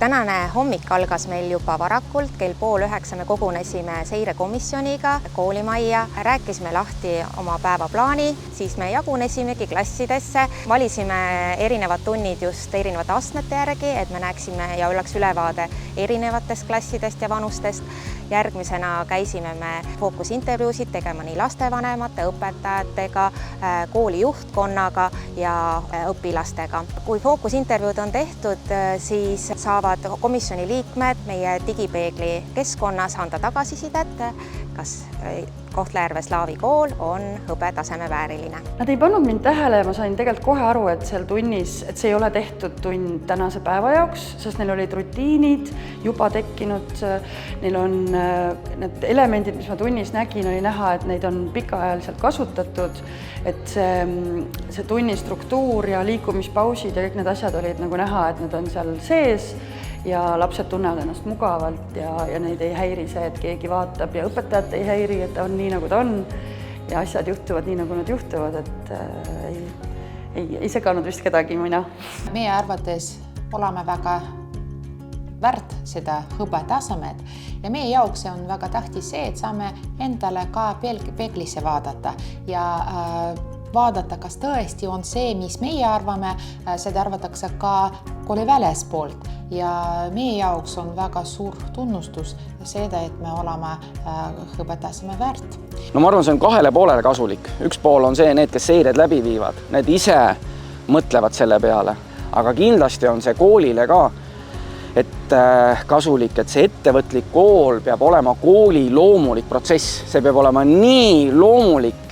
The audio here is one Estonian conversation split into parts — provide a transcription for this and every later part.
Tänane hommik algas meil juba varakult, kell 8:30 me kogunesime seirekomisjoniga koolimajja, rääkisime lahti oma päevaplaani, siis me jagunesimegi klassidesse, valisime erinevad tunnid just erinevate astmete järgi, et me näeksime ja oleks ülevaade erinevatest klassidest ja vanustest. Järgmisena käisime me fookusintervjuusid tegema nii lastevanemate, õpetajatega, kooli juhtkonnaga ja õpilastega. Kui fookusintervjuud on tehtud, siis saavad komisjoni liikmed meie digipeegli keskkonnas anda tagasisidet, kas Kohtla-Järve Slaavi kool on õpetaseme vääriline. Nad ei pannud mind tähele ja ma sain tegelikult kohe aru, et seal tunnis, et see ei ole tehtud tund tänase päeva jaoks, sest neil olid rutiinid juba tekkinud. Neil on need elemendid, mis ma tunnis nägin, oli näha, et neid on pikaajaliselt kasutatud, et see tunni struktuur ja liikumispausid ja kõik need asjad olid nagu näha, et need on seal sees ja lapsed tunnevad ennast mugavalt ja neid ei häiri see, et keegi vaatab ja õpetajat ei häiri, et ta on nii, nagu ta on ja asjad juhtuvad nii, nagu nad juhtuvad, et ei seganud vist kedagi mina. Meie arvates oleme väga väärt seda õppetasemed ja meie jaoks on väga tähtis see, et saame endale ka peeglisse vaadata ja vaadata, kas tõesti on see, mis meie arvame, seda arvatakse ka kooli väljastpoolt ja meie jaoks on väga suur tunnustus seda, et me oleme õpetaseme väärt. No ma arvan, see on kahele poolele kasulik. Üks pool on see, need, kes seired läbi viivad, need ise mõtlevad selle peale, aga kindlasti on see koolile ka, et kasulik, et see ettevõtlik kool peab olema kooli loomulik protsess, see peab olema nii loomulik,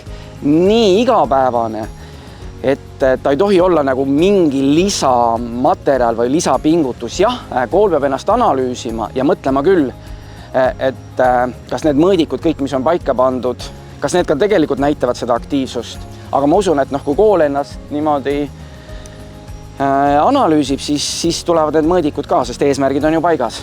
nii igapäevane, et ta ei tohi olla nagu mingi lisamaterjal või lisapingutus. Jah, kool peab ennast analüüsima ja mõtlema küll, et kas need mõõdikud, kõik, mis on paika pandud, kas need ka tegelikult näitavad seda aktiivsust. Aga ma usun, et kui kool ennast niimoodi analüüsib, siis tulevad need mõõdikud ka, sest eesmärgid on ju paigas.